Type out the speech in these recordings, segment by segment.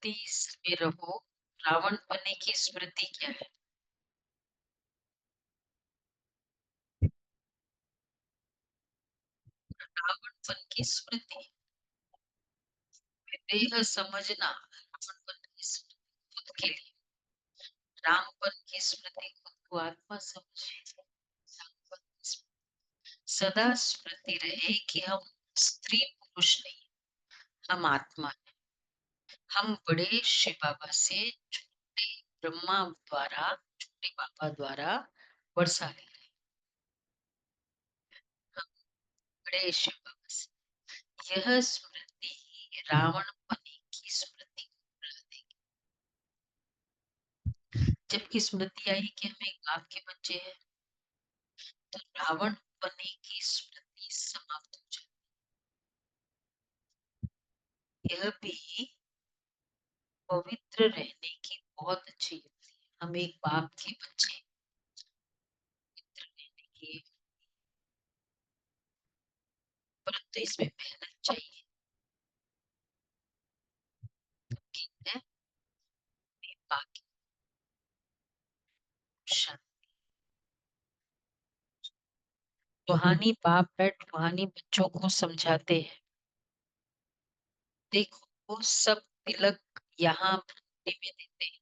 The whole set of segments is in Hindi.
स्मृति में रहो, रावण बनने की स्मृति क्या है? रावणपन की स्मृति, देह समझना, रावणपन की स्मृति खुद के लिए, रामपन की स्मृति खुद को आत्मा समझे। रामपन की सदा स्मृति रहे कि हम स्त्री पुरुष नहीं, हम आत्मा है। हम बड़े शिव बाबा से छोटे ब्रह्मा द्वारा, छोटे बाबा द्वारा वर्षा ले रहे। हम बड़े शिव बाबा से यह स्मृति ही रावण पने की स्मृति को बुला देगी। जबकि स्मृति आई कि हम एक बाप के बच्चे हैं, तो रावण पने की स्मृति समाप्त हो जाती। यह भी पवित्र रहने की बहुत अच्छी युक्ति है। हम एक बाप के बच्चे पवित्र रहने की, परंतु इसमें मेहनत चाहिए। कि है बाकी शांति, रूहानी बाप बैठ रूहानी बच्चों को समझाते हैं। देखो वो सब तिलक यहाँ भक्ति में देते हैं।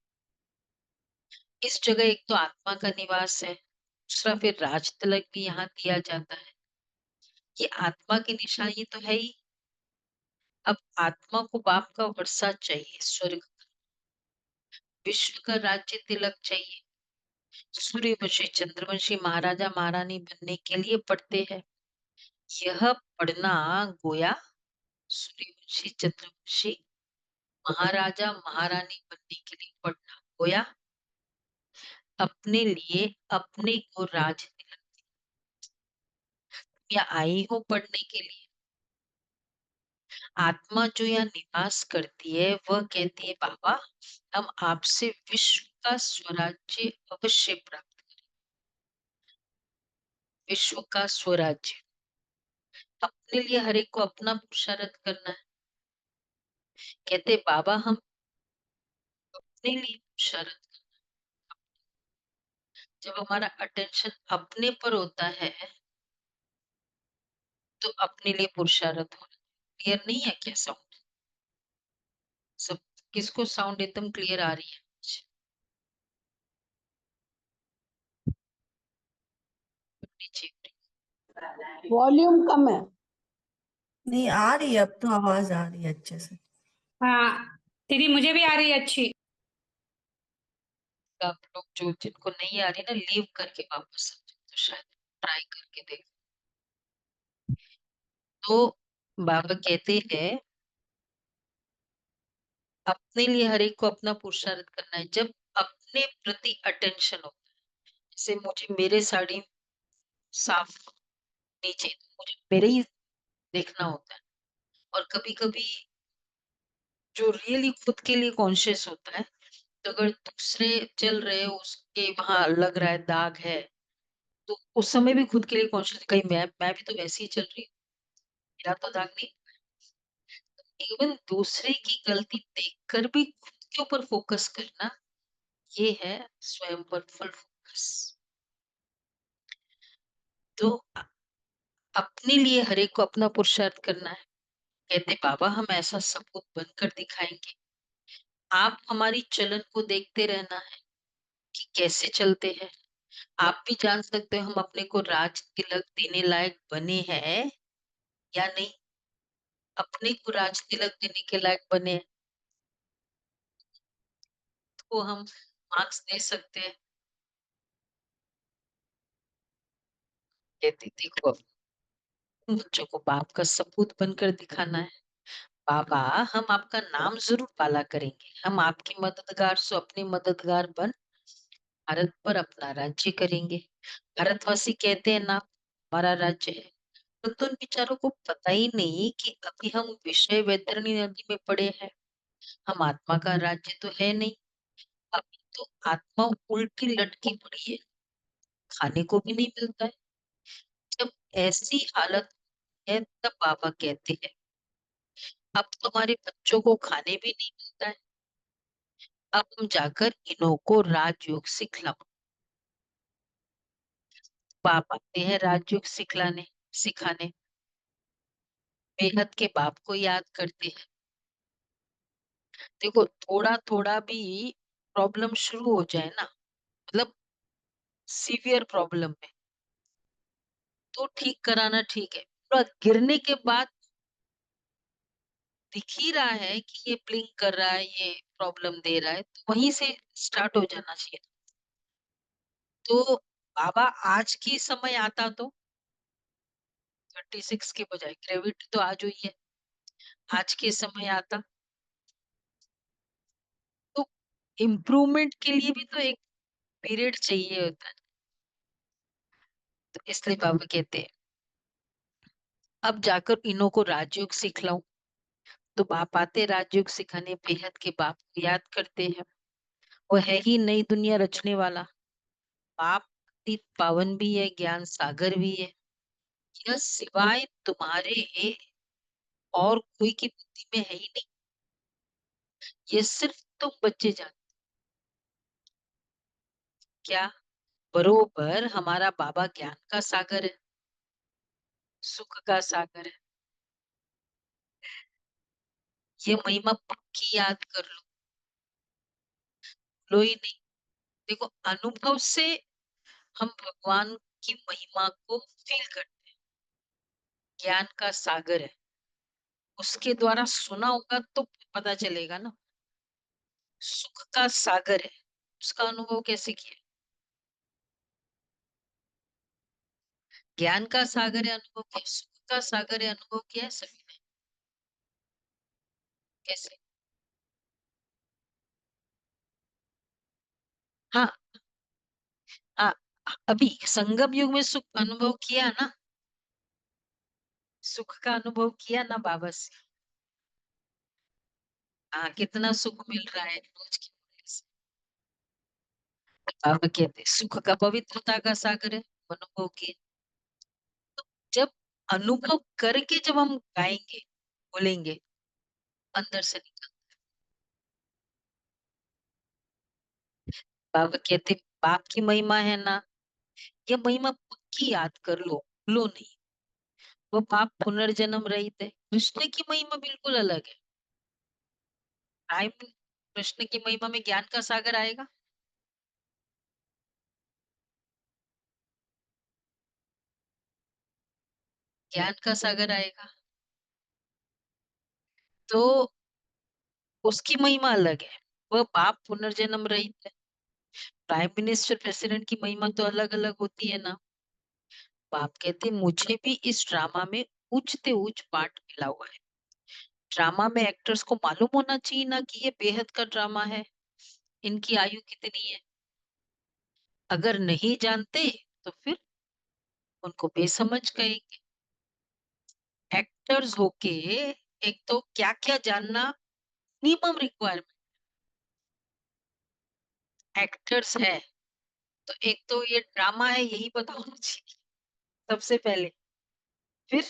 इस जगह एक तो आत्मा का निवास है, दूसरा फिर राज तिलक भी यहाँ दिया जाता है। ये आत्मा की निशानी तो है ही। अब आत्मा को बाप का वर्षा चाहिए, स्वर्ग, विश्व का राज्य तिलक चाहिए। सूर्यवंशी चंद्रवंशी महाराजा महारानी बनने के लिए पढ़ते हैं। यह पढ़ना गोया सूर्यवंशी चंद्रवंशी महाराजा महारानी बनने के लिए पढ़ना गोया अपने लिए अपने को राज तिलक या आई हो पढ़ने के लिए। आत्मा जो यहाँ निवास करती है वह कहती है बाबा हम आपसे विश्व का स्वराज्य अवश्य प्राप्त, विश्व का स्वराज्य। अपने लिए हर एक को अपना पुरुषार्थ करना है। कहते बाबा हम अपने लिए पुरुषार्थ, जब हमारा अटेंशन अपने पर होता है तो अपने लिए पुरुषार्थ होना। क्लियर नहीं है क्या साउंड? सब किसको साउंड एकदम क्लियर आ रही है? नीचे वॉल्यूम कम है। नहीं आ रही है, अब तो आवाज आ रही है अच्छे से। हाँ दीदी मुझे भी आ रही है अच्छी। आप लोग जो जिनको नहीं आ रही ना लीव करके वापस समझो, तो शायद ट्राई करके देख। तो बाबा कहते हैं अपने लिए हर एक को अपना पुरुषार्थ करना है। जब अपने प्रति अटेंशन होता है, जैसे मुझे मेरे साड़ी साफ नीचे मुझे मेरे ही देखना होता है। और कभी कभी जो रियली खुद के लिए कॉन्शियस होता है, तो अगर दूसरे चल रहे हो उसके वहां लग रहा है दाग है, तो उस समय भी खुद के लिए कॉन्शियस कहीं मैं भी तो वैसे ही चल रही हूँ, मेरा तो दाग नहीं। इवन दूसरे की गलती देखकर भी खुद के ऊपर फोकस करना, ये है स्वयं पर फुल फोकस। तो अपने लिए हर एक को अपना पुरुषार्थ करना है। कहते बाबा हम ऐसा सबूत बनकर दिखाएंगे, आप हमारी चलन को देखते रहना है कि कैसे चलते हैं। आप भी जान सकते हो हम अपने को राज तिलक देने लायक बने हैं या नहीं। अपने को राज तिलक देने के लायक बने हैं तो हम मार्क्स दे सकते हैं। कहते देखो बच्चों को बाप का सपूत बनकर दिखाना है। बाबा हम आपका नाम जरूर पाला करेंगे, हम आपकी मददगार सो अपने मददगार बन भारत पर अपना राज्य करेंगे। भारतवासी कहते हैं ना हमारा राज्य है, तो उन बेचारों को पता ही नहीं कि अभी हम विषय वैतरणी नदी में पड़े हैं। हम आत्मा का राज्य तो है नहीं, अभी तो आत्मा उल्टी लटकी पड़ी है, खाने को भी नहीं मिलता है। जब ऐसी हालत है तब बाबा कहते हैं अब तुम्हारे बच्चों को खाने भी नहीं मिलता है, अब हम जाकर इन्हों को राजयोग सिखलाओ। बाप आते हैं राजयोग सिखाने। बेहद के बाप को याद करते हैं। देखो थोड़ा थोड़ा भी प्रॉब्लम शुरू हो जाए ना, मतलब सीवियर प्रॉब्लम है, तो ठीक कराना ठीक है। पूरा गिरने के बाद दिख ही रहा है कि ये ब्लिंक कर रहा है, ये प्रॉब्लम दे रहा है, तो वहीं से स्टार्ट हो जाना चाहिए। तो बाबा आज की समय आता तो 36 के बजाय, ग्रेविटी तो आज हुई है, आज के समय आता तो इम्प्रूवमेंट के लिए भी तो एक पीरियड चाहिए होता है। तो इसलिए बाबा कहते हैं अब जाकर इन्हों को राजयोग सिखलाऊं। तो बाप आते राजयोग सिखाने, बेहद के बाप को याद करते हैं। वो है ही नई दुनिया रचने वाला बाप, अतीत पावन भी है, ज्ञान सागर भी है। यह सिवाय तुम्हारे और कोई की बुद्धि में है ही नहीं। ये सिर्फ तुम बच्चे जानते। क्या बरोबर हमारा बाबा ज्ञान का सागर है, सुख का सागर है। ये महिमा पक्की याद कर लो ही नहीं। देखो अनुभव से हम भगवान की महिमा को फील करते हैं। ज्ञान का सागर है, उसके द्वारा सुना होगा तो पता चलेगा ना। सुख का सागर है, उसका अनुभव कैसे किया। ज्ञान का सागर है, अनुभव किया। सुख का सागर है, अनुभव किया है सभी ने। कैसे। हाँ हाँ, अभी संगम युग में सुख अनुभव किया ना, सुख का अनुभव किया ना बाबा से। हाँ, कितना सुख मिल रहा है रोज की पूरे से। बाबा कहते सुख का पवित्रता का सागर है, अनुभव किए। जब अनुभव करके जब हम गाएंगे बोलेंगे, अंदर से निकल। बाबा कहते बाप की महिमा है ना, ये महिमा पक्की याद कर लो, भूलो नहीं। वो बाप पुनर्जन्म रहित है। कृष्ण की महिमा बिल्कुल अलग है। टाइम, कृष्ण की महिमा में ज्ञान का सागर आएगा। ज्ञान का सागर आएगा तो उसकी महिमा अलग है। वह बाप पुनर्जन्म रहित है। प्राइम मिनिस्टर प्रेसिडेंट की महिमा तो अलग अलग होती है ना। बाप कहते मुझे भी इस ड्रामा में उच्च से उच्च पार्ट मिला हुआ है। ड्रामा में एक्टर्स को मालूम होना चाहिए ना कि ये बेहद का ड्रामा है, इनकी आयु कितनी है। अगर नहीं जानते तो फिर उनको बेसमझ कहेंगे। एक्टर्स होके एक तो क्या क्या जानना मिनिमम रिक्वायरमेंट। एक्टर्स है तो एक तो ये ड्रामा है यही पता होना चाहिए सबसे पहले। फिर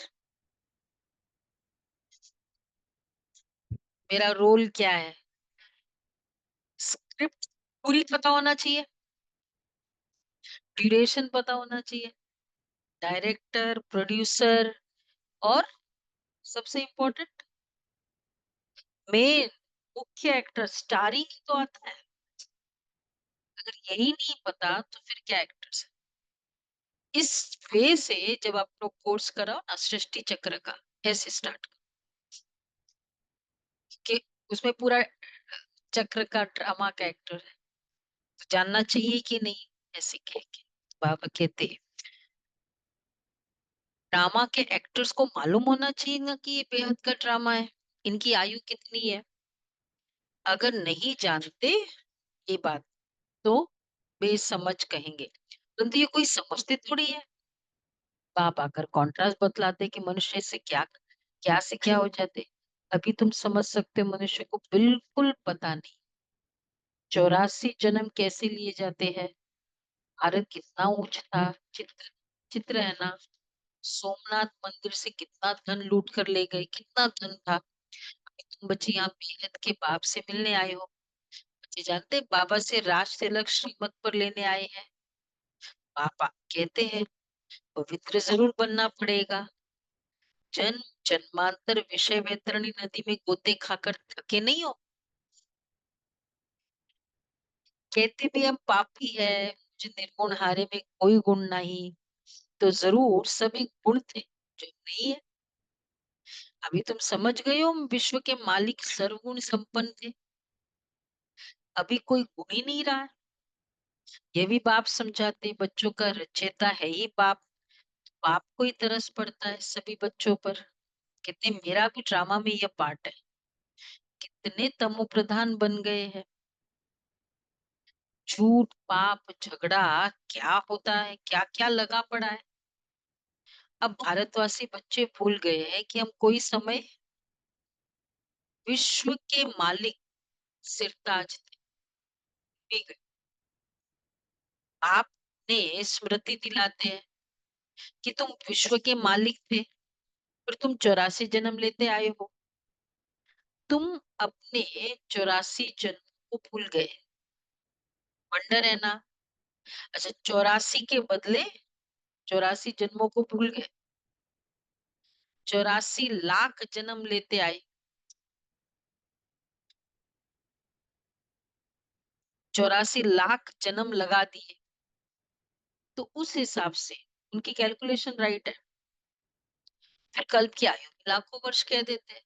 मेरा रोल क्या है, स्क्रिप्ट पूरी पता होना चाहिए, ड्यूरेशन पता होना चाहिए, डायरेक्टर प्रोड्यूसर, और सबसे इम्पोर्टेंट मेन मुख्य एक्टर स्टारिंग तो आता है। अगर यही नहीं पता तो फिर क्या एक्टर्स है। इस वे से जब आप लोग कोर्स कराओ ना सृष्टि चक्र का, ऐसे स्टार्ट कि उसमें पूरा चक्र का ड्रामा का एक्टर है तो जानना चाहिए कि नहीं। ऐसे कह के बाबा कहते ड्रामा के एक्टर्स को मालूम होना चाहिए ना कि ये बेहद का ड्रामा है, इनकी आयु कितनी है। अगर नहीं जानते ये बात तो बेसमझ कहेंगे, परंतु ये कोई समझते थोड़ी है। बाप आकर कॉन्ट्रास्ट बतलाते कि मनुष्य से क्या क्या से क्या हो जाते। अभी तुम समझ सकते हो, मनुष्य को बिल्कुल पता नहीं 84 जन्म कैसे लिए जाते हैं। भारत कितना ऊंच था, चित्र चित्र है ना। सोमनाथ मंदिर से कितना धन लूट कर ले गए, कितना धन था। अभी तुम बच्चे यहाँ बेहद के बाप से मिलने आए हो, ये जानते हैं, बाबा से राज तिलक श्रीमत पर लेने आए हैं। पापा कहते हैं पवित्र जरूर बनना पड़ेगा। जन्म जन्मांतर विषय वैतरणी नदी में गोते खाकर थके नहीं हो। कहते भी हम पापी है, मुझे निर्गुण हारे में कोई गुण नहीं। तो जरूर सभी गुण थे जो नहीं है। अभी तुम समझ गए हो, हम विश्व के मालिक सर्वगुण संपन्न थे। अभी कोई गुण ही नहीं रहा है। ये भी बाप समझाते, बच्चों का रचेता है ही बाप। बाप को ही तरस पड़ता है सभी बच्चों पर। कहते मेरा भी ड्रामा में यह पार्ट है। कितने तमो प्रधान बन गए हैं। झूठ पाप झगड़ा क्या होता है, क्या क्या लगा पड़ा है। अब भारतवासी बच्चे भूल गए हैं कि हम कोई समय विश्व के मालिक सिरताज थे। आपने स्मृति दिलाते हैं कि तुम विश्व के मालिक थे, पर तुम 84 जन्म लेते आए हो। तुम अपने 84 जन्म को भूल गए। वंडर है ना। अच्छा, 84 के बदले 84 जन्मों को भूल गए। 84 लाख जन्म लेते आए। 84 लाख जन्म लगा दिए। तो उस हिसाब से उनकी कैलकुलेशन राइट है। फिर कल्प की आयु भी लाखों वर्ष कह देते हैं।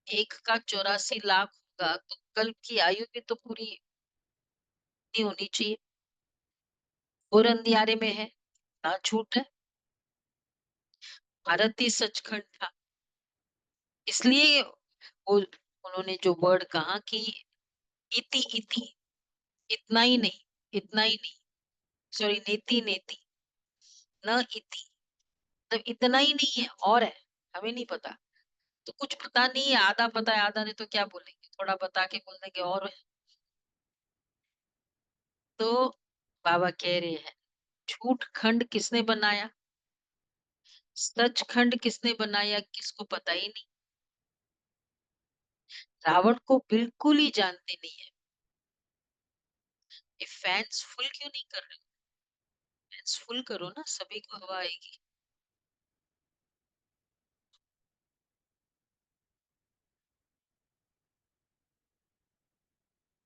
एक का 84 लाख होगा तो कल्प की आयु भी तो पूरी नहीं होनी चाहिए। और अंधियारे में है ना, झूठ है। भारत ही सचखंड था। इसलिए वो उन्होंने जो वर्ड कहा कि इति इति, इतना ही नहीं, इतना ही नहीं, सॉरी नेति नेति, न इति, मतलब इतना ही नहीं है और है। हमें नहीं पता तो कुछ पता नहीं है, आधा पता है आधा नहीं, तो क्या बोलेंगे, थोड़ा बता के बोल देंगे और है। तो बाबा कह रहे हैं झूठ खंड किसने बनाया, सचखंड किसने बनाया, किसको पता ही नहीं। रावण को बिल्कुल ही जानते नहीं है। ये फैंस फुल क्यों नहीं कर रहे। फैंस फुल करो ना, सभी को हवा आएगी।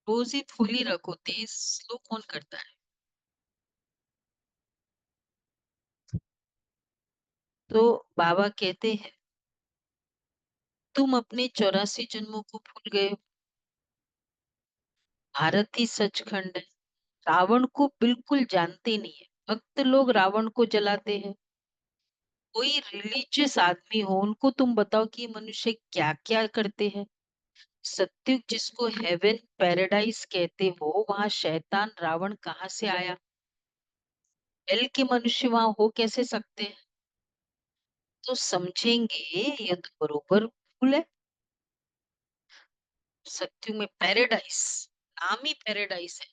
रोज ही फुल ही रखो, तेज स्लो कौन करता है। तो बाबा कहते हैं तुम अपने 84 जन्मों को भूल गए हो। भारत ही सचखंड है। रावण को बिल्कुल जानते नहीं है। भक्त लोग रावण को जलाते हैं। कोई रिलीजियस आदमी हो, उनको तुम बताओ कि ये मनुष्य क्या क्या करते हैं। सत्युग जिसको हेवन पैराडाइज कहते हो, वहां शैतान रावण कहाँ से आया। हेल के मनुष्य वहां हो कैसे सकते हैं। तो समझेंगे ये तो बरोबर भूल है। सत्युग में पैराडाइज, नाम ही पैराडाइज है।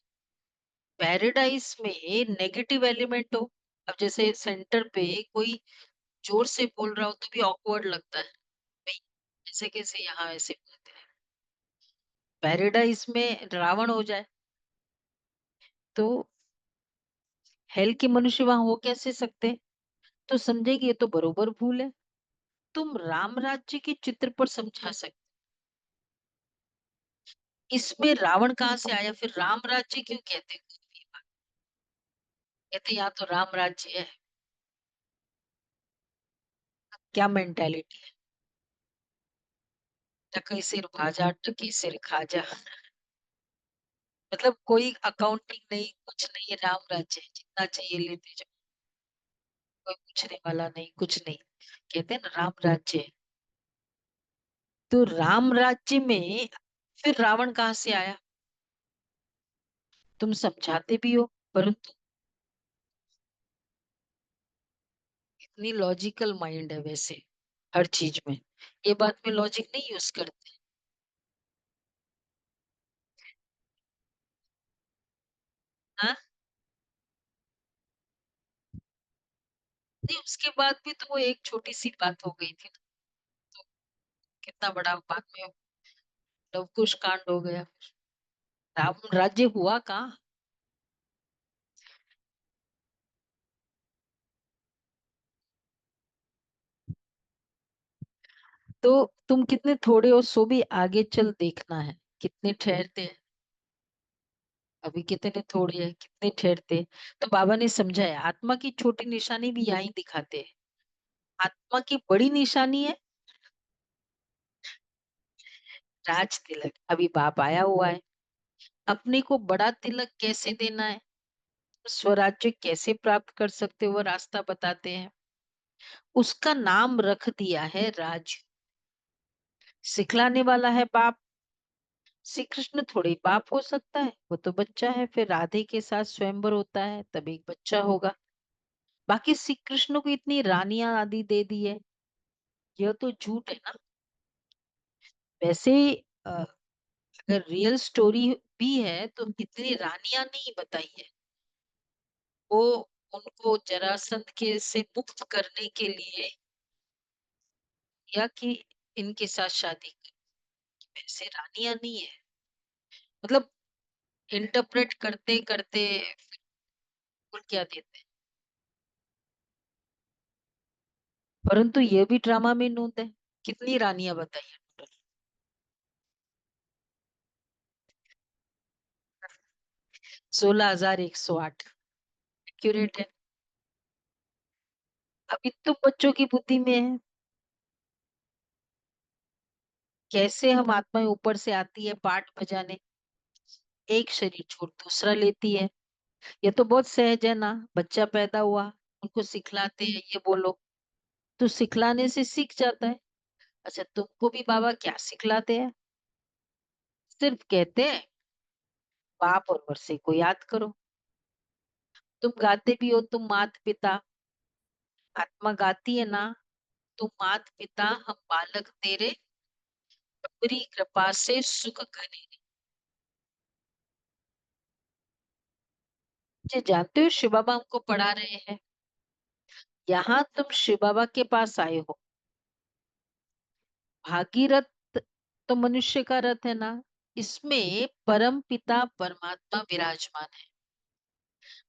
पैराडाइज में नेगेटिव एलिमेंट हो। अब जैसे सेंटर पे कोई जोर से बोल रहा हो तो भी ऑकवर्ड लगता है भाई, ऐसे कैसे यहाँ ऐसे बोलते हैं। पैराडाइज में रावण हो जाए तो हेल के मनुष्य वहां हो कैसे सकते। तो समझेगी ये तो बरोबर भूल है। तुम राम राज्य के चित्र पर समझा सकते। इसमें रावण कहाँ से आया, फिर राम राज्य क्यों कहते। कहते यहाँ तो राम राज्य है। क्या मेंटेलिटी है। टकई सिर भाजा टकी सिर खाजा। मतलब कोई अकाउंटिंग नहीं, कुछ नहीं, राम राज्य है, जितना चाहिए लेते जाओ। कोई पूछने वाला नहीं, कुछ नहीं। कहते हैं ना राम राज्य है। तो राम राज्य में फिर रावण कहाँ से आया। तुम समझाते भी हो, परंतु इतनी लॉजिकल माइंड है वैसे हर चीज में। ये बात में लॉजिक नहीं यूज करते। हाँ, नहीं उसके बाद भी तो वो एक छोटी सी बात हो गई थी ना। तो कितना बड़ा बाद में लवकुश कांड हो गया। राम राज्य हुआ कहाँ? तो तुम कितने थोड़े हो, सो भी आगे चल देखना है कितने ठहरते हैं। अभी कितने थोड़े हैं, कितने ठहरते हैं। तो बाबा ने समझाया आत्मा की छोटी निशानी भी यहीं दिखाते हैं। आत्मा की बड़ी निशानी है राज तिलक। अभी बाप आया हुआ है, अपने को बड़ा तिलक कैसे देना है, स्वराज्य कैसे प्राप्त कर सकते हो, वो रास्ता बताते हैं। उसका नाम रख दिया है राज। सिखलाने वाला है बाप। श्री कृष्ण थोड़ी बाप हो सकता है, वो तो बच्चा है। फिर राधे के साथ स्वयंवर होता है, तब एक बच्चा होगा। बाकी श्री कृष्ण को इतनी रानियां आदि दे दी है, यह तो झूठ है ना। वैसे अगर रियल स्टोरी भी है तो इतनी रानियां नहीं बताई है। वो उनको जरासंध के से मुक्त करने के लिए, या कि इनके साथ शादी कर। वैसे रानियां नहीं है, मतलब इंटरप्रेट करते करते फिर क्या देते हैं। परंतु ये भी ड्रामा में नोट है। कितनी रानियां बताई है टोटल? 16,108। एक्यूरेट है। अभी तो बच्चों की बुद्धि में है कैसे हम आत्माएं ऊपर से आती है पाठ बजाने, एक शरीर छोड़ दूसरा लेती है। ये तो बहुत सहज है ना। बच्चा पैदा हुआ, उनको सिखलाते हैं ये बोलो, तो सिखलाने से सीख जाता है। अच्छा, तुमको भी बाबा क्या सिखलाते हैं? सिर्फ कहते हैं बाप और वर्षे को याद करो। तुम गाते भी हो, तुम मात पिता, आत्मा गाती है ना, तुम मात पिता हम बालक तेरे, बड़ी कृपा से सुख करे। ये जानते हो शिव बाबा हमको पढ़ा रहे हैं। यहाँ तुम शिव बाबा के पास आए हो। भागीरथ तो मनुष्य का रथ है ना, इसमें परम पिता परमात्मा विराजमान है।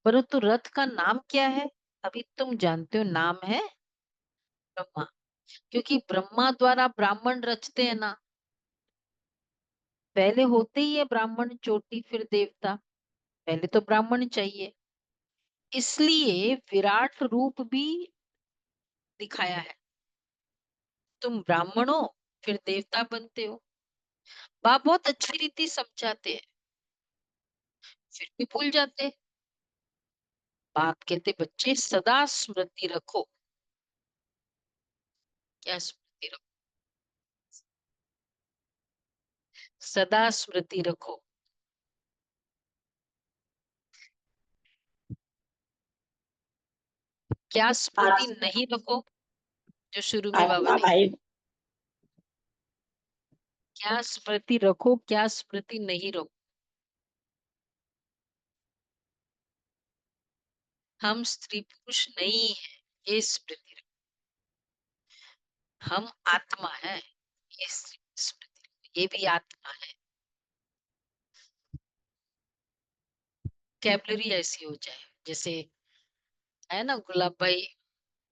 परंतु रथ का नाम क्या है? अभी तुम जानते हो, नाम है ब्रह्मा। क्योंकि ब्रह्मा द्वारा ब्राह्मण रचते हैं ना। पहले होते ही है ब्राह्मण चोटी फिर देवता। पहले तो ब्राह्मण चाहिए, इसलिए विराट रूप भी दिखाया है। तुम ब्राह्मण हो फिर देवता बनते हो। बाप बहुत अच्छी रीति समझाते हैं, फिर भी भूल जाते हैं। बाप कहते बच्चे सदा स्मृति रखो। क्या स्मृति रखो? सदा स्मृति रखो। क्या स्मृति नहीं रखो? जो शुरू में बाबा आत्मा ने, भाई क्या स्मृति रखो, क्या स्मृति नहीं रखो। हम स्त्री पुरुष नहीं है, ये स्मृति रखो। हम आत्मा है, ये स्मृति रखो। ये भी आत्मा है। कैबलरी ऐसी हो जाए जैसे, है ना, गुलाब भाई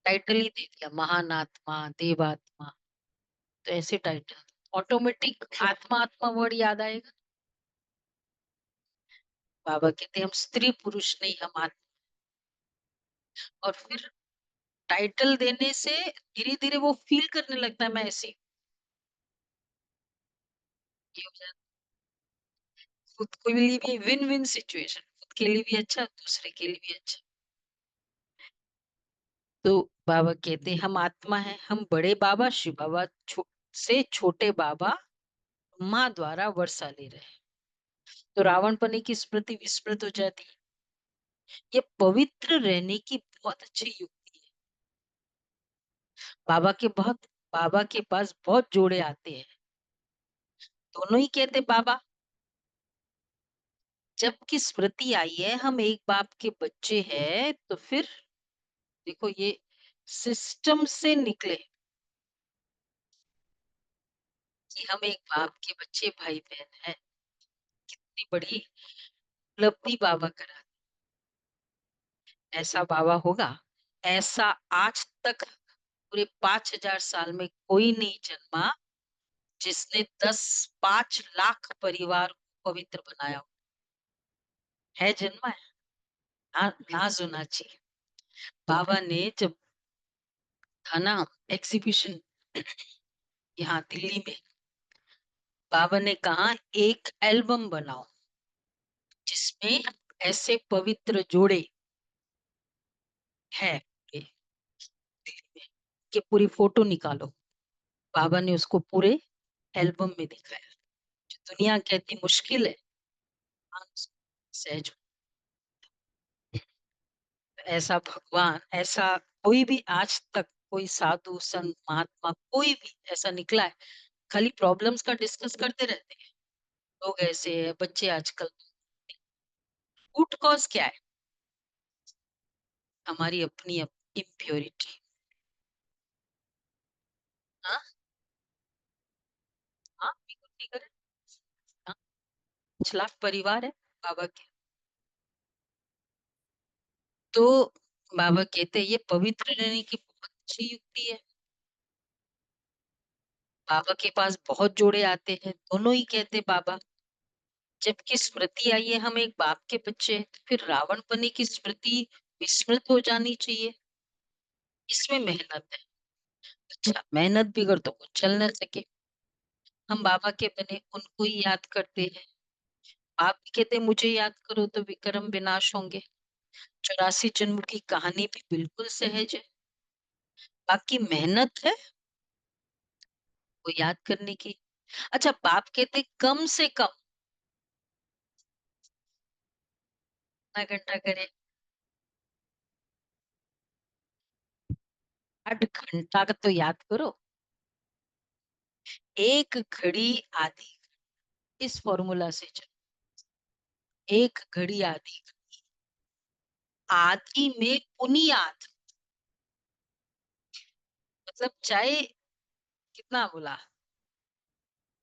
टाइटल ही दे दिया महान आत्मा देवात्मा। तो ऐसे टाइटल ऑटोमेटिक आत्मा आत्मा वर्ड याद आएगा। बाबा कहते हम स्त्री पुरुष नहीं, हम आत्मा। और फिर टाइटल देने से धीरे धीरे वो फील करने लगता है मैं ऐसे ये हो जाता। खुद के लिए भी विन विन सिचुएशन, खुद के लिए भी अच्छा, दूसरे के लिए भी अच्छा। तो बाबा कहते हम आत्मा है, हम बड़े बाबा शिव बाबा से छोटे बाबा माँ द्वारा वर्षा ले रहे हैं। तो रावण पने की स्मृति विस्मृत हो जाती है। ये पवित्र रहने की बहुत अच्छी युक्ति है। बाबा के बहुत, बाबा के पास बहुत जोड़े आते हैं, दोनों ही कहते बाबा। जबकि स्मृति आई है हम एक बाप के बच्चे हैं, तो फिर देखो ये सिस्टम से निकले कि हम एक बाप के बच्चे भाई बहन हैं। इतनी बड़ी उपलब्धि बाबा करा, ऐसा बाबा होगा, ऐसा आज तक पूरे 5,000 साल में कोई नहीं जन्मा जिसने 5 लाख परिवार को पवित्र बनाया हो। है जन्मा है? ना सुना चाहिए। बाबा ने जब था ना एग्जीबिशन यहाँ दिल्ली में, बाबा ने कहा एक एल्बम बनाओ जिसमें ऐसे पवित्र जोड़े है पूरे दिल्ली में, कि पूरी फोटो निकालो। बाबा ने उसको पूरे एल्बम में दिखाया। जो दुनिया कहती मुश्किल है, सहज। ऐसा भगवान, ऐसा कोई भी आज तक कोई साधु संत महात्मा कोई भी ऐसा निकला है? खाली प्रॉब्लम्स का डिस्कस करते रहते हैं लोग, ऐसे है बच्चे आजकल। रूट कॉज क्या है? हमारी अपनी इम्प्योरिटी। हाँ हाँ, बिल्कुल ठीक है। हाँ, 5 लाख परिवार है बाबा के। तो बाबा कहते हैं ये पवित्र रहने की बहुत अच्छी युक्ति है। बाबा के पास बहुत जोड़े आते हैं, दोनों ही कहते बाबा, जबकि स्मृति आई है हम एक बाप के बच्चे हैं, तो फिर रावण बने की स्मृति विस्मृत हो जानी चाहिए। इसमें मेहनत है। अच्छा, मेहनत बिगड़ तो कुछ चल न सके। हम बाबा के बने उनको ही याद करते हैं। आप भी कहते मुझे याद करो तो विक्रम विनाश होंगे। 84 जन्म की कहानी भी बिल्कुल सहज है। बाकी मेहनत है वो याद करने की। अच्छा, बाप कहते कम से कम कितना घंटा करे? 8 घंटा का तो याद करो। एक घड़ी आधी, इस फॉर्मूला से चलो। एक घड़ी आधी, आधी में पुनियाद, मतलब चाहे कितना बोला,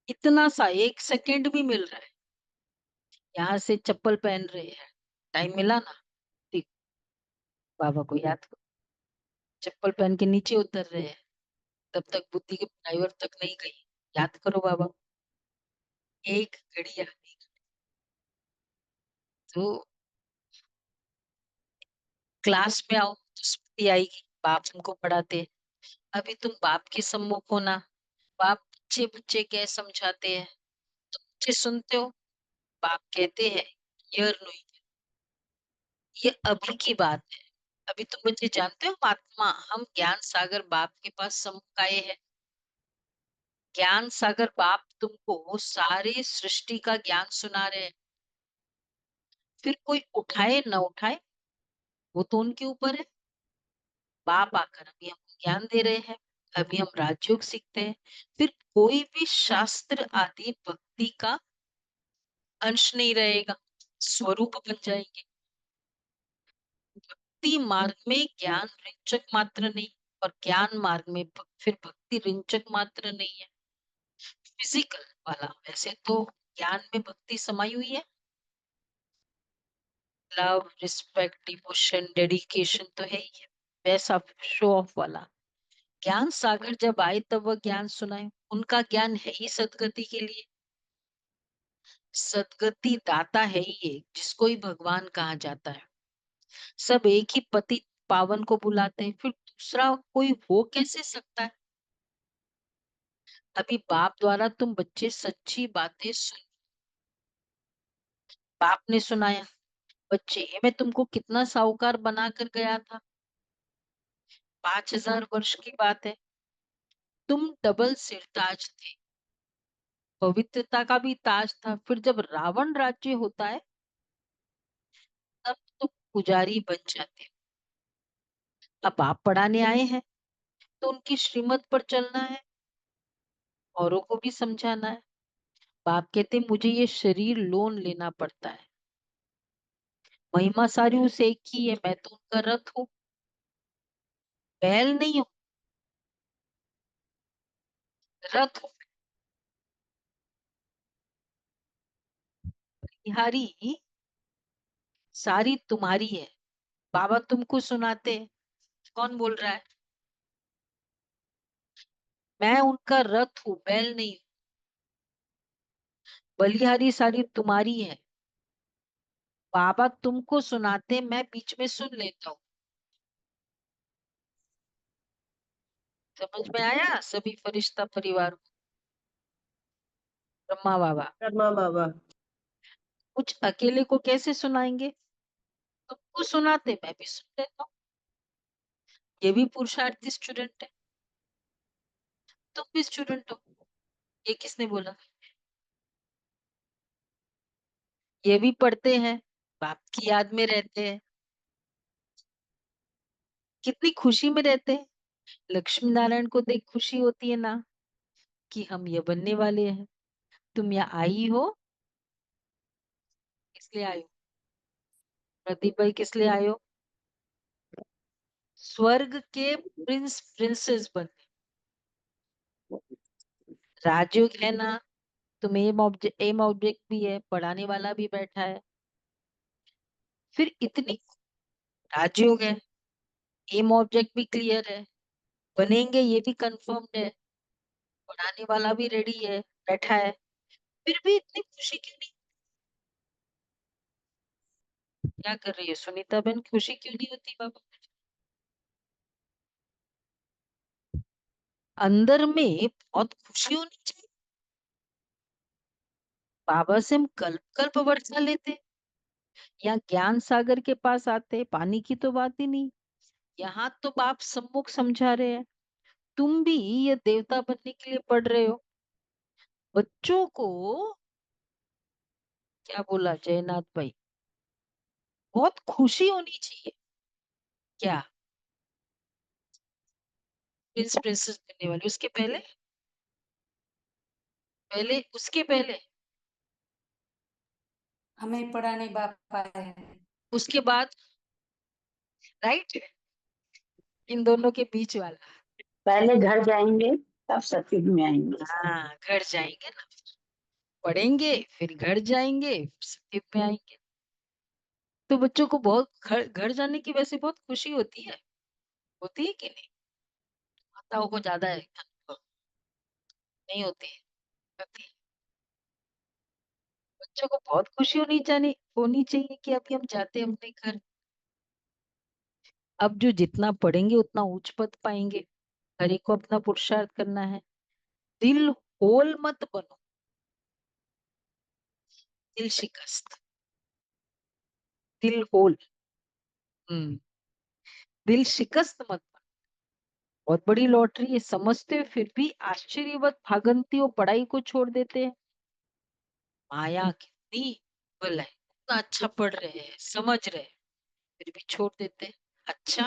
इतना सा 1 सेकेंड भी मिल रहा है। यहाँ से चप्पल पहन रहे हैं, टाइम मिला ना, ठीक, बाबा को याद करो। चप्पल पहन के नीचे उतर रहे हैं, तब तक बुद्धि के ड्राइवर तक नहीं गई, याद करो बाबा। एक घड़ी आधी। तो क्लास में आओ तो स्मृति आएगी, बाप हमको पढ़ाते हैं। अभी तुम बाप के सम्मुख हो ना, बाप बच्चे बच्चे क्या समझाते हैं, तो बच्चे सुनते हो। बाप कहते हैं हियर नो, ये अभी की बात है। अभी तुम बच्चे जानते हो महात्मा, हम ज्ञान सागर बाप के पास सम्मुख आए हैं। ज्ञान सागर बाप तुमको सारे सृष्टि का ज्ञान सुना रहे हैं। फिर कोई उठाए न उठाए वो तो उनके ऊपर है। बाप आकर अभी हमको ज्ञान दे रहे हैं, अभी हम राजयोग सीखते हैं। फिर कोई भी शास्त्र आदि भक्ति का अंश नहीं रहेगा, स्वरूप बन जाएंगे। भक्ति मार्ग में ज्ञान रिंचक मात्र नहीं, और ज्ञान मार्ग में फिर भक्ति रिंचक मात्र नहीं है, फिजिकल वाला। वैसे तो ज्ञान में भक्ति समाई हुई है, लव रिस्पेक्ट डिवोशन डेडिकेशन तो है ही है, वैसा शो ऑफ वाला। ज्ञान सागर जब आए तब वह ज्ञान सुनाए, उनका ज्ञान है ही सदगति के लिए। सदगति दाता है ही एक, जिसको ही भगवान कहा जाता है। सब एक ही पति पावन को बुलाते हैं, फिर दूसरा कोई हो कैसे सकता है? अभी बाप द्वारा तुम बच्चे सच्ची बातें सुन, बाप ने सुनाया। बच्चे, मैं तुमको कितना साहूकार बना कर गया था, 5,000 वर्ष की बात है। तुम डबल सिर ताज थे, पवित्रता का भी ताज था। फिर जब रावण राज्य होता है तब तुम पुजारी बन जाते हो। अब आप पढ़ाने आए हैं तो उनकी श्रीमत पर चलना है, औरों को भी समझाना है। बाप कहते मुझे ये शरीर लोन लेना पड़ता है, महिमा सारी उस एक की है, मैं तो उनका रथ हूँ, बैल नहीं हूँ, रथ हूँ। बलिहारी सारी तुम्हारी है, बाबा तुमको सुनाते हैं। कौन बोल रहा है? मैं उनका रथ हूँ, बैल नहीं हूँ। बलिहारी सारी तुम्हारी है, बाबा तुमको सुनाते, मैं बीच में सुन लेता हूँ। समझ में आया सभी फरिश्ता परिवार को? ब्रह्मा बाबा ब्रह्मा बाबा। कुछ अकेले को कैसे सुनाएंगे? तुमको सुनाते, मैं भी सुन लेता हूँ। ये भी पुरुषार्थी स्टूडेंट है, तुम भी स्टूडेंट हो। ये किसने बोला? ये भी पढ़ते हैं, बाप की याद में रहते हैं, कितनी खुशी में रहते हैं। लक्ष्मी नारायण को देख खुशी होती है ना, कि हम ये बनने वाले हैं। तुम यहाँ आई हो, इसलिए आई हो। प्रदीप भाई किस लिए आए हो? स्वर्ग के प्रिंस प्रिंसेस बनने। राजयोग है ना, तुम एम ऑब्जेक्ट भी है, पढ़ाने वाला भी बैठा है, फिर इतनी राजयोग है, एम ऑब्जेक्ट भी क्लियर है, बनेंगे ये भी कंफर्म्ड है, पढ़ाने वाला भी रेडी है, बैठा है, फिर भी इतनी खुशी क्यों नहीं? क्या कर रही है सुनीता बहन, खुशी क्यों नहीं होती बाबा? अंदर में बहुत खुशी होनी चाहिए। बाबा से हम कल्प कल्प वर्षा लेते, या ज्ञान सागर के पास आते, पानी की तो बात ही नहीं। यहाँ तो बाप सम्मुख समझा रहे हैं, तुम भी ये देवता बनने के लिए पढ़ रहे हो। बच्चों को क्या बोला जयनाथ भाई, बहुत खुशी होनी चाहिए। क्या प्रिंस प्रिंसेस बनने वाली, उसके पहले पहले उसके पहले हमें पढ़ा नहीं बाप पाए हैं। उसके बाद, राइट, इन दोनों के बीच वाला। पहले घर जाएंगे तब सतयुग में आएंगे। हाँ, घर जाएंगे ना, पढ़ेंगे, फिर घर जाएंगे, सत्युग में आएंगे। तो बच्चों को बहुत घर घर जाने की वैसे बहुत खुशी होती है कि नहीं? माताओं को ज्यादा है, नहीं होती है? होती है। बच्चों को बहुत खुशी होनी चाहिए कि अभी हम जाते हैं अपने घर। अब जो जितना पढ़ेंगे उतना उच्च पद पाएंगे। हर एक को अपना पुरुषार्थ करना है। दिल होल मत बनो, दिल शिकस्त, दिल होल। हम्म, दिल शिकस्त मत बनो। बहुत बड़ी लॉटरी है, समझते हुए फिर भी आश्चर्यवत भागंती हो, पढ़ाई को छोड़ देते हैं। माया कितनी बल है, इतना अच्छा पढ़ रहे हैं, समझ रहे हैं, फिर भी छोड़ देते हैं। अच्छा,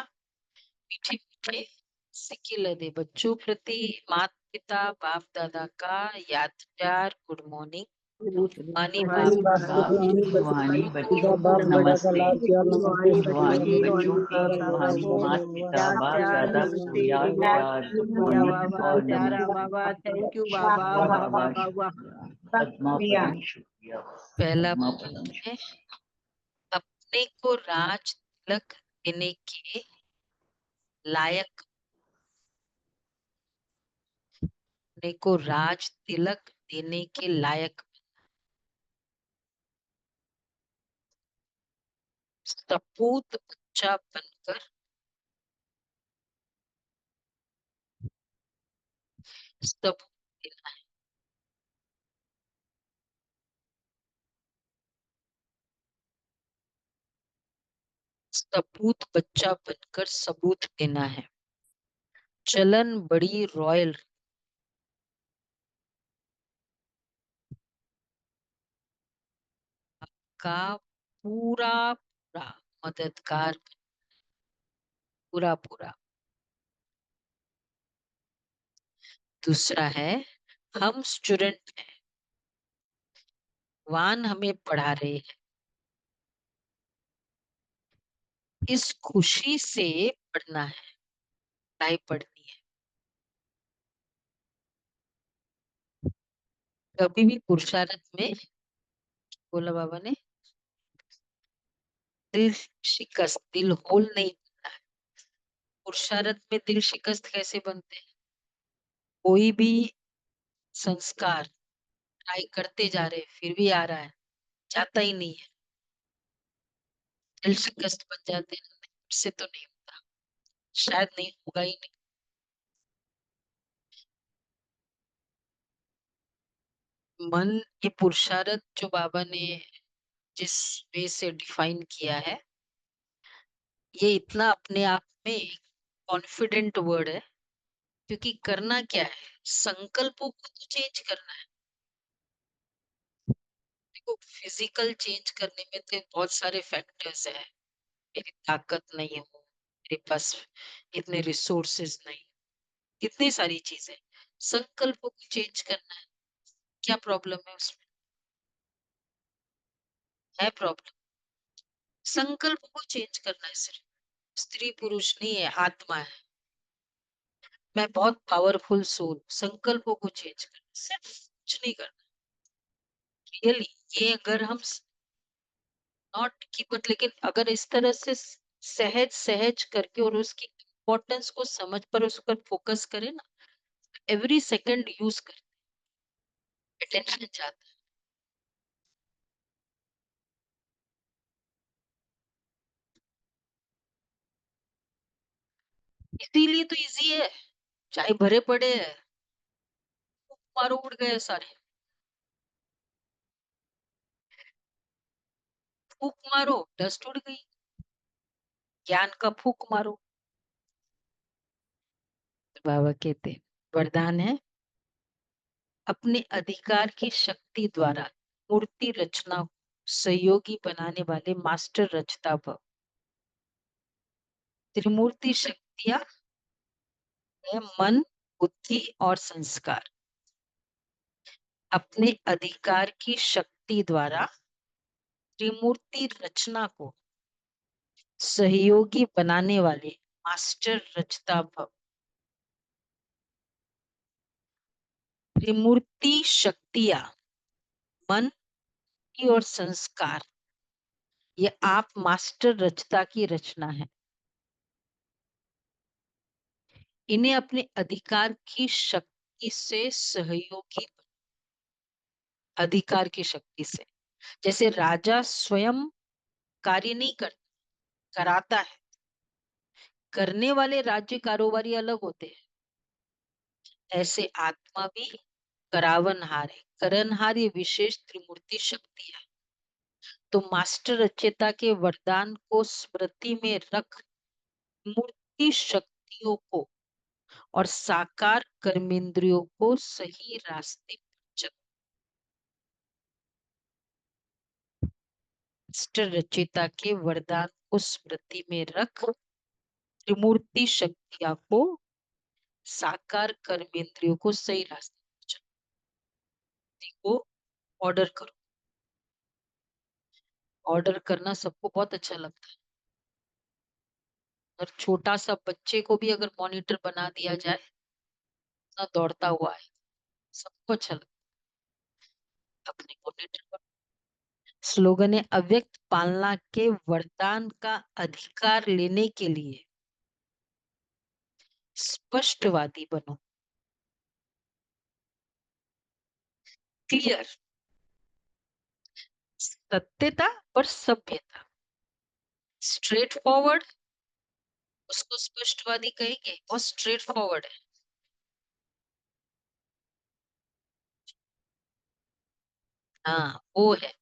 मीठे मीठे सिक्के दे बच्चों प्रति माता पिता बाप दादा का याद प्यार, गुड मॉर्निंग। मानी बाप वाणी का वाणी रूहानी बच्चों को बाप दादा का नमस्ते। लाल प्यार नमस्ते। रूहानी बच्चों की दादा रूहानी को माता पिता याद बाप प्यार दादा को नमस्ते। याद प्यार गुड प्रिया मॉर्निंग बाबा, और प्यारा नमस्ते। बाबा, थैंक यू बाबा, वाह वाह वाह वाह वाह वाह। शुक्रिया, पद्मा पदम शुक्रिया, पहला पद्मा पॉइंट पदम है, शुक्रिया। अपने को राज तिलक देने के लायक, अपने को राज तिलक देने के लायक, सपूत बच्चा बनकर, सबूत देना है। सपूत बच्चा बनकर सबूत देना है। चलन बड़ी रॉयल का, पूरा पूरा मददगार, पूरा पूरा। दूसरा है, हम स्टूडेंट हैं, वान हमें पढ़ा रहे हैं, इस खुशी से पढ़ना है, पढ़ाई पढ़नी है। कभी भी पुरुषार्थ में बोला बाबा ने? दिल शिकस्त, दिल होल नहीं बनना है। पुरुषार्थ में दिल शिकस्त कैसे बनते हैं? कोई भी संस्कार ट्राई करते जा रहे फिर भी आ रहा है, जाता ही नहीं है, दिल शिकस्त बन जाते हैं। इससे तो नहीं होता, शायद नहीं होगा ही नहीं। मन, ये पुरुषार्थ जो बाबा ने जिस वे से डिफाइन किया है, ये इतना अपने आप में कॉन्फिडेंट वर्ड है, क्योंकि करना क्या है, संकल्पों को तो चेंज करना है। देखो, फिजिकल चेंज करने में तो बहुत सारे फैक्टर्स है। मेरी ताकत नहीं हो, मेरे पास इतने रिसोर्सेज नहीं, इतनी सारी चीजें। संकल्पों को चेंज करना है, क्या प्रॉब्लम है उसमें? है प्रॉब्लम? संकल्प को चेंज करना है सिर्फ। स्त्री पुरुष नहीं है, आत्मा है। मैं बहुत पावरफुल सोल, संकल्पों को चेंज करना, सिर्फ कुछ नहीं करना। रियली, ये अगर हम नॉट की बट, लेकिन अगर इस तरह से सहज सहज करके और उसकी इम्पोर्टेंस को समझ पर उस पर फोकस करें ना, एवरी सेकंड यूज कर, अटेंशन जाता है। इसीलिए तो इजी है, चाहे भरे पड़े है, मारो उड़ गए सारे, फूक मारो डस्ट उड़ गई। ज्ञान का फूक मारो। बाबा कहते हैं, वरदान है, अपने अधिकार की शक्ति द्वारा मूर्ति रचना को सहयोगी बनाने वाले मास्टर रचता भव। त्रिमूर्ति शक्तियां है मन, बुद्धि और संस्कार। अपने अधिकार की शक्ति द्वारा त्रिमूर्ति रचना को सहयोगी बनाने वाले मास्टर रचता भव। त्रिमूर्ति शक्तियां मन, बुद्धि और संस्कार, ये आप मास्टर रचता की रचना है। इन्हें अपने अधिकार की शक्ति से सहयोगी, अधिकार की शक्ति से, जैसे राजा स्वयं कार्य नहीं कर, कराता है, करने वाले राज्य कारोबारी अलग होते हैं, ऐसे आत्मा भी करावनहार है। करनहार ये विशेष त्रिमूर्ति शक्ति है। तो मास्टर रचयिता के वरदान को स्मृति में रख मूर्ति शक्तियों को और साकार कर्मेंद्रियों को सही रास्ते पर चल। मास्टर रचयिता के वरदान को स्मृति में रख त्रिमूर्ति शक्तियां को, साकार कर्मेंद्रियों को सही रास्ते पर चल को ऑर्डर करो। ऑर्डर करना सबको बहुत अच्छा लगता है, और छोटा सा बच्चे को भी अगर मॉनिटर बना दिया जाए ना, दौड़ता हुआ है, सबको अच्छा लगता है अपने मॉनिटर पर। स्लोगन है, अव्यक्त पालना के वरदान का अधिकार लेने के लिए स्पष्टवादी बनो। क्लियर, सत्यता पर सभ्यता, स्ट्रेट फॉरवर्ड, उसको स्पष्टवादी कहेंगे, और स्ट्रेट फॉरवर्ड है। हाँ वो है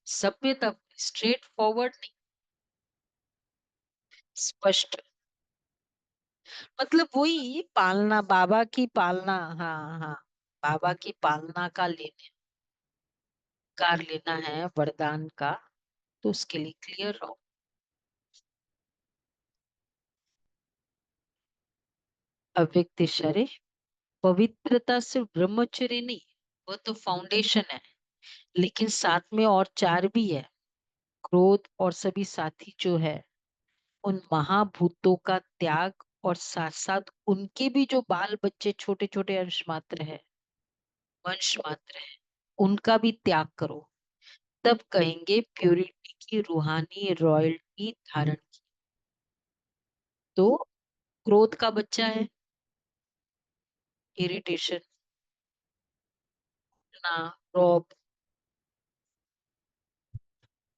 सभ्यता, स्ट्रेट फॉरवर्ड नहीं, स्पष्ट। मतलब वही पालना, बाबा की पालना। हाँ हाँ, बाबा की पालना का लेने, कार लेना है वरदान का, तो उसके लिए क्लियर रहो। अव्यक्त शरीर, पवित्रता सिर्फ ब्रह्मचर्य नहीं, वो तो फाउंडेशन है, लेकिन साथ में और चार भी है। क्रोध और सभी साथी जो है, उन महाभूतों का त्याग, और साथ साथ उनके भी जो बाल बच्चे छोटे छोटे अंश मात्र है, वंश मात्र है, उनका भी त्याग करो। तब कहेंगे प्योरिटी की रूहानी रॉयल्टी धारण की। तो क्रोध का बच्चा है इरिटेशन, ना, रौब।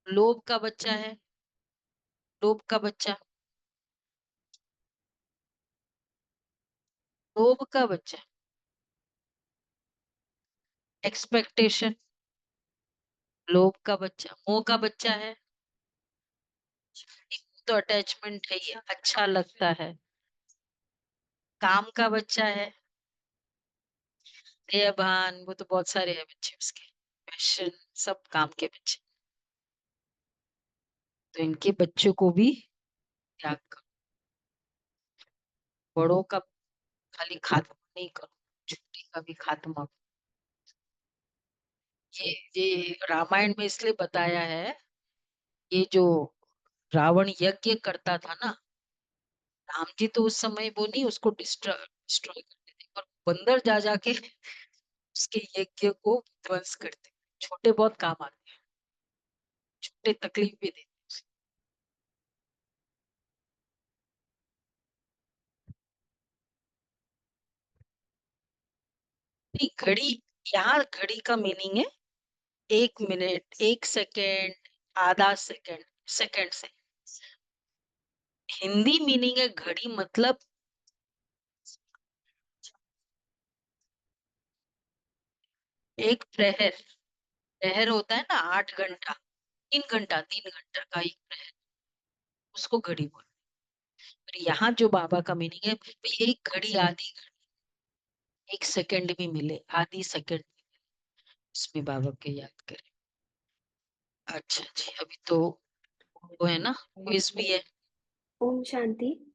लोभ का बच्चा है, लोभ का बच्चा, लोभ का बच्चा, एक्सपेक्टेशन, लोभ का बच्चा। मोह का बच्चा है, तो अटैचमेंट है, ये अच्छा लगता है। काम का बच्चा है, देहभान, वो तो बहुत सारे हैं बच्चे उसके, पैशन, सब काम के बच्चे। तो इनके बच्चों को भी त्याग करो। बड़ों का खाली खात्मा नहीं करो, छोटे का भी खात्मा करो। ये रामायण में इसलिए बताया है, ये जो रावण यज्ञ करता था ना, राम जी तो उस समय वो नहीं उसको डिस्ट्रॉय करते थे, और बंदर जा जाके उसके यज्ञ को ध्वंस करते। छोटे बहुत काम आते हैं, छोटे तकलीफ भी देते हैं। नहीं, घड़ी, यहाँ घड़ी का मीनिंग है 1 मिनट, 1 सेकेंड, आधा सेकेंड, सेकेंड से। हिंदी मीनिंग है घड़ी मतलब एक प्रहर। प्रहर होता है ना 8 घंटा, 3 घंटा, 3 घंटा का एक प्रहर, उसको घड़ी बोलते हैं। और यहाँ जो बाबा का मीनिंग है, भाई एक घड़ी, आधी घड़ी, 1 सेकेंड भी मिले, आधी सेकेंड, उसमें बाबा के याद करें। अच्छा जी, अभी तो वो है ना, क्विज भी है। ओम शांति।